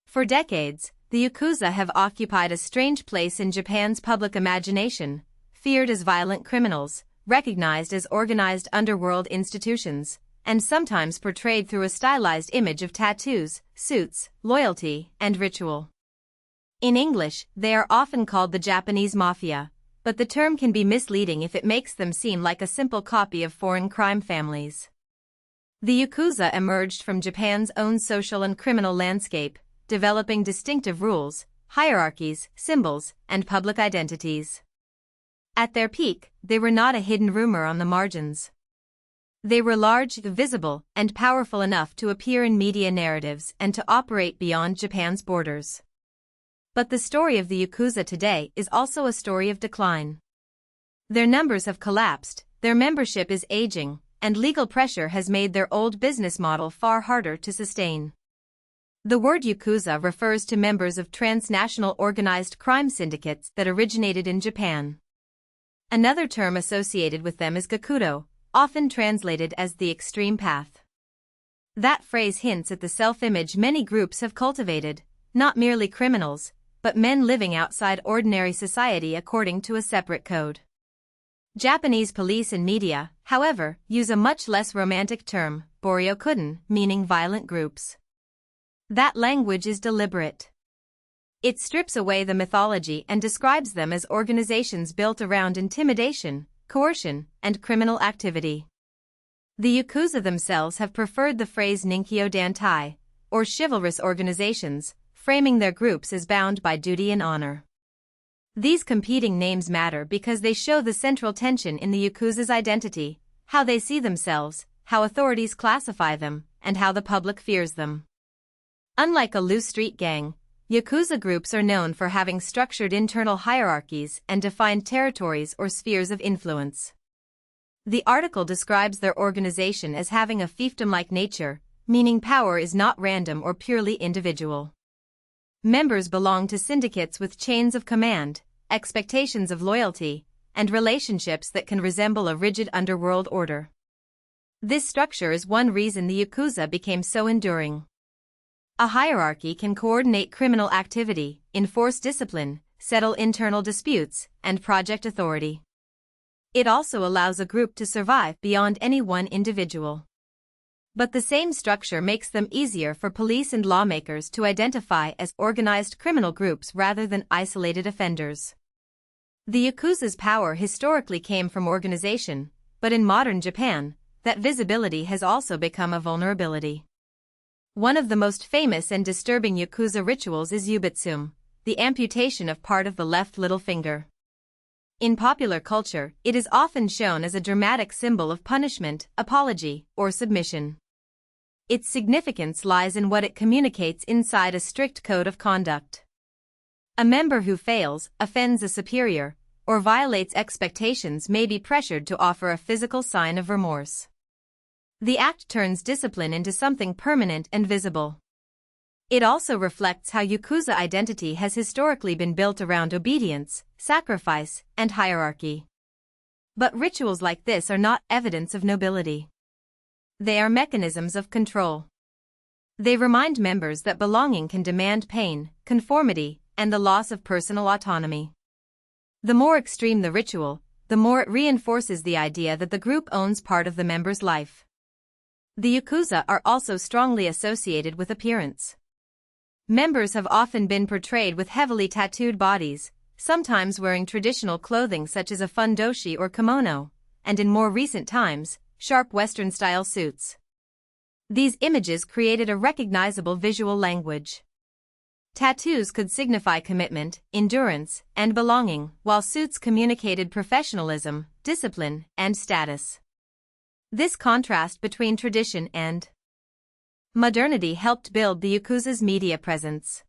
For decades, the Yakuza have occupied a strange place in Japan's public imagination, feared as violent criminals, recognized as organized underworld institutions, and sometimes portrayed through a stylized image of tattoos, suits, loyalty, and ritual. In English, they are often called the Japanese Mafia, but the term can be misleading if it makes them seem like a simple copy of foreign crime families. The Yakuza emerged from Japan's own social and criminal landscape, developing distinctive rules, hierarchies, symbols, and public identities. At their peak, they were not a hidden rumor on the margins. They were large, visible, and powerful enough to appear in media narratives and to operate beyond Japan's borders. But the story of the Yakuza today is also a story of decline. Their numbers have collapsed, their membership is aging, and legal pressure has made their old business model far harder to sustain. The word Yakuza refers to members of transnational organized crime syndicates that originated in Japan. Another term associated with them is gakudo, often translated as the extreme path. That phrase hints at the self-image many groups have cultivated, not merely criminals, but men living outside ordinary society according to a separate code. Japanese police and media, however, use a much less romantic term, boryokuden, meaning violent groups. That language is deliberate. It strips away the mythology and describes them as organizations built around intimidation, coercion, and criminal activity. The Yakuza themselves have preferred the phrase Ninkyo Dantai, or chivalrous organizations, framing their groups as bound by duty and honor. These competing names matter because they show the central tension in the Yakuza's identity, how they see themselves, how authorities classify them, and how the public fears them. Unlike a loose street gang, Yakuza groups are known for having structured internal hierarchies and defined territories or spheres of influence. The article describes their organization as having a fiefdom-like nature, meaning power is not random or purely individual. Members belong to syndicates with chains of command, expectations of loyalty, and relationships that can resemble a rigid underworld order. This structure is one reason the Yakuza became so enduring. A hierarchy can coordinate criminal activity, enforce discipline, settle internal disputes, and project authority. It also allows a group to survive beyond any one individual. But the same structure makes them easier for police and lawmakers to identify as organized criminal groups rather than isolated offenders. The Yakuza's power historically came from organization, but in modern Japan, that visibility has also become a vulnerability. One of the most famous and disturbing Yakuza rituals is yubitsume, the amputation of part of the left little finger. In popular culture, it is often shown as a dramatic symbol of punishment, apology, or submission. Its significance lies in what it communicates inside a strict code of conduct. A member who fails, offends a superior, or violates expectations may be pressured to offer a physical sign of remorse. The act turns discipline into something permanent and visible. It also reflects how Yakuza identity has historically been built around obedience, sacrifice, and hierarchy. But rituals like this are not evidence of nobility. They are mechanisms of control. They remind members that belonging can demand pain, conformity, and the loss of personal autonomy. The more extreme the ritual, the more it reinforces the idea that the group owns part of the member's life. The Yakuza are also strongly associated with appearance. Members have often been portrayed with heavily tattooed bodies, sometimes wearing traditional clothing such as a fundoshi or kimono, and in more recent times, sharp Western-style suits. These images created a recognizable visual language. Tattoos could signify commitment, endurance, and belonging, while suits communicated professionalism, discipline, and status. This contrast between tradition and modernity helped build the Yakuza's media presence.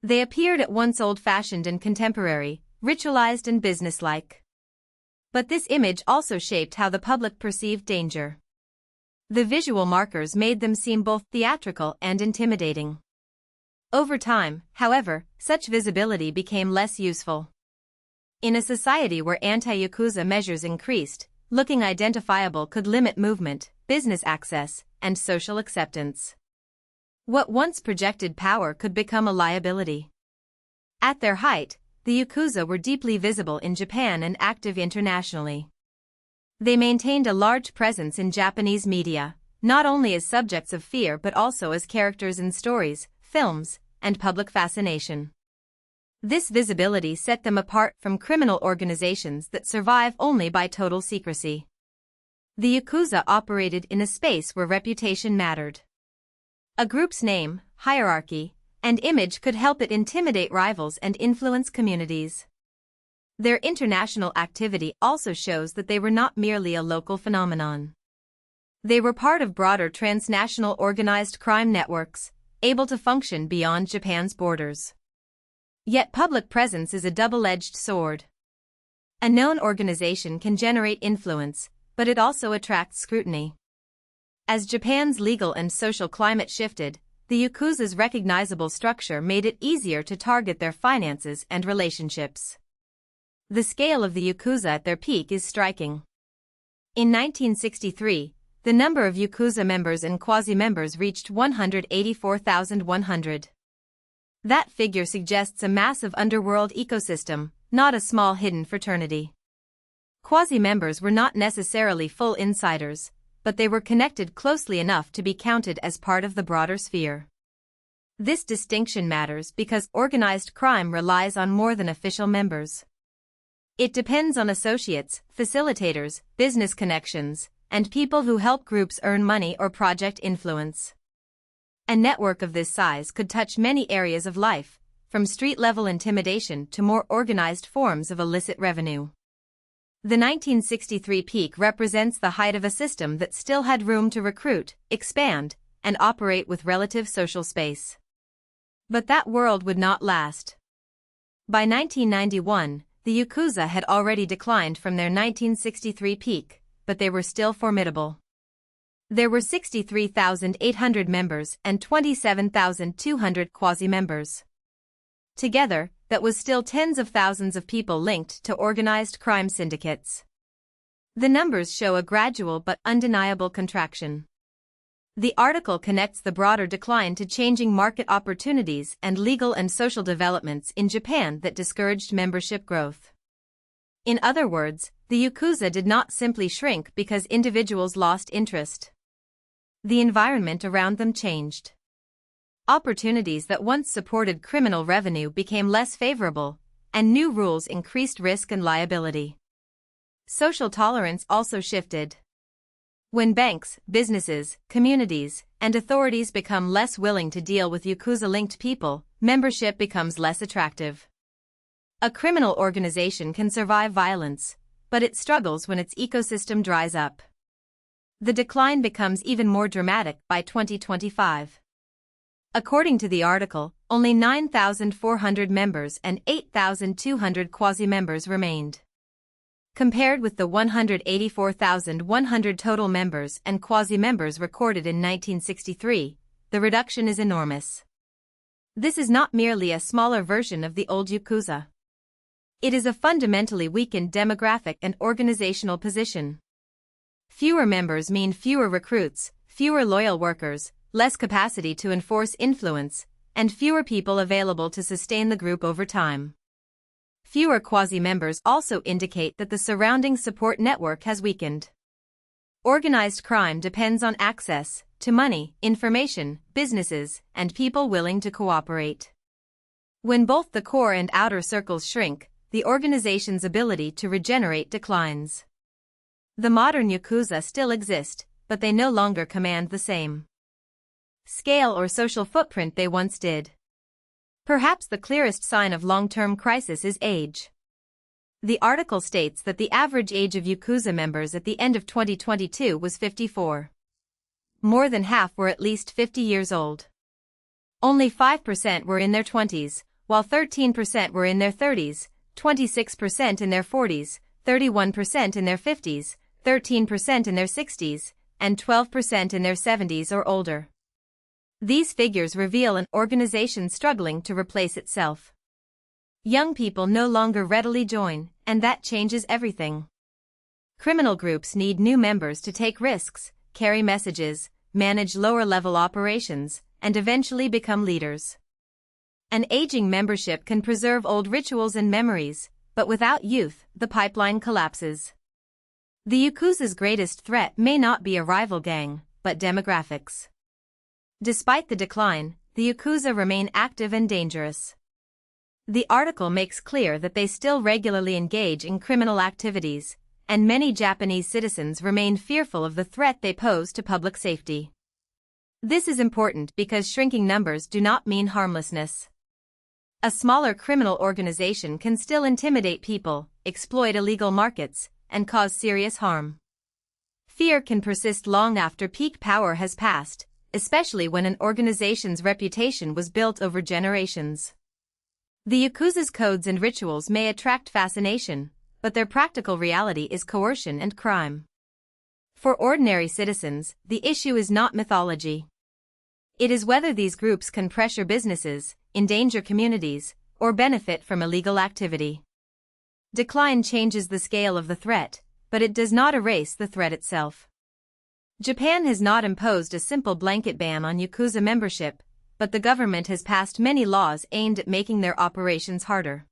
They appeared at once old-fashioned and contemporary, ritualized and businesslike. But this image also shaped how the public perceived danger. The visual markers made them seem both theatrical and intimidating. Over time, however, such visibility became less useful. In a society where anti-Yakuza measures increased, looking identifiable could limit movement, business access, and social acceptance. What once projected power could become a liability. At their height, the Yakuza were deeply visible in Japan and active internationally. They maintained a large presence in Japanese media, not only as subjects of fear but also as characters in stories, films, and public fascination. This visibility set them apart from criminal organizations that survive only by total secrecy. The Yakuza operated in a space where reputation mattered. A group's name, hierarchy, and image could help it intimidate rivals and influence communities. Their international activity also shows that they were not merely a local phenomenon. They were part of broader transnational organized crime networks, able to function beyond Japan's borders. Yet public presence is a double-edged sword. A known organization can generate influence, but it also attracts scrutiny. As Japan's legal and social climate shifted, the Yakuza's recognizable structure made it easier to target their finances and relationships. The scale of the Yakuza at their peak is striking. In 1963, the number of Yakuza members and quasi-members reached 184,100. That figure suggests a massive underworld ecosystem, not a small hidden fraternity. Quasi-members were not necessarily full insiders, but they were connected closely enough to be counted as part of the broader sphere. This distinction matters because organized crime relies on more than official members. It depends on associates, facilitators, business connections, and people who help groups earn money or project influence. A network of this size could touch many areas of life, from street-level intimidation to more organized forms of illicit revenue. The 1963 peak represents the height of a system that still had room to recruit, expand, and operate with relative social space. But that world would not last. By 1991, the Yakuza had already declined from their 1963 peak, but they were still formidable. There were 63,800 members and 27,200 quasi-members. Together, that was still tens of thousands of people linked to organized crime syndicates. The numbers show a gradual but undeniable contraction. The article connects the broader decline to changing market opportunities and legal and social developments in Japan that discouraged membership growth. In other words, the Yakuza did not simply shrink because individuals lost interest. The environment around them changed. Opportunities that once supported criminal revenue became less favorable, and new rules increased risk and liability. Social tolerance also shifted. When banks, businesses, communities, and authorities become less willing to deal with Yakuza-linked people, membership becomes less attractive. A criminal organization can survive violence, but it struggles when its ecosystem dries up. The decline becomes even more dramatic by 2025. According to the article, only 9,400 members and 8,200 quasi-members remained. Compared with the 184,100 total members and quasi-members recorded in 1963, the reduction is enormous. This is not merely a smaller version of the old Yakuza. It is a fundamentally weakened demographic and organizational position. Fewer members mean fewer recruits, fewer loyal workers, less capacity to enforce influence, and fewer people available to sustain the group over time. Fewer quasi-members also indicate that the surrounding support network has weakened. Organized crime depends on access to money, information, businesses, and people willing to cooperate. When both the core and outer circles shrink, the organization's ability to regenerate declines. The modern Yakuza still exist, but they no longer command the same scale or social footprint they once did. Perhaps the clearest sign of long-term crisis is age. The article states that the average age of Yakuza members at the end of 2022 was 54. More than half were at least 50 years old. Only 5% were in their 20s, while 13% were in their 30s, 26% in their 40s, 31% in their 50s, 13% in their 60s, and 12% in their 70s or older. These figures reveal an organization struggling to replace itself. Young people no longer readily join, and that changes everything. Criminal groups need new members to take risks, carry messages, manage lower-level operations, and eventually become leaders. An aging membership can preserve old rituals and memories, but without youth, the pipeline collapses. The Yakuza's greatest threat may not be a rival gang, but demographics. Despite the decline, the Yakuza remain active and dangerous. The article makes clear that they still regularly engage in criminal activities, and many Japanese citizens remain fearful of the threat they pose to public safety. This is important because shrinking numbers do not mean harmlessness. A smaller criminal organization can still intimidate people, exploit illegal markets, and cause serious harm. Fear can persist long after peak power has passed, especially when an organization's reputation was built over generations. The Yakuza's codes and rituals may attract fascination, but their practical reality is coercion and crime. For ordinary citizens, the issue is not mythology. It is whether these groups can pressure businesses, endanger communities, or benefit from illegal activity. Decline changes the scale of the threat, but it does not erase the threat itself. Japan has not imposed a simple blanket ban on Yakuza membership, but the government has passed many laws aimed at making their operations harder.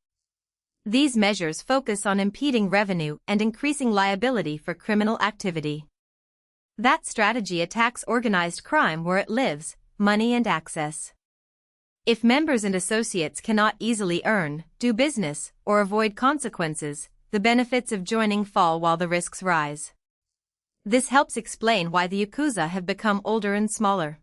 These measures focus on impeding revenue and increasing liability for criminal activity. That strategy attacks organized crime where it lives: money and access. If members and associates cannot easily earn, do business, or avoid consequences, the benefits of joining fall while the risks rise. This helps explain why the Yakuza have become older and smaller.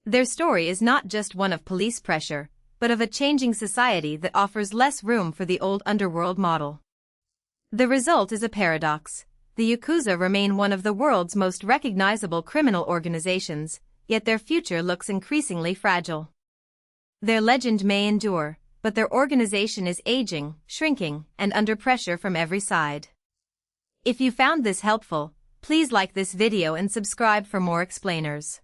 Their story is not just one of police pressure, but of a changing society that offers less room for the old underworld model. The result is a paradox. The Yakuza remain one of the world's most recognizable criminal organizations, yet their future looks increasingly fragile. Their legend may endure, but their organization is aging, shrinking, and under pressure from every side. If you found this helpful, please like this video and subscribe for more explainers.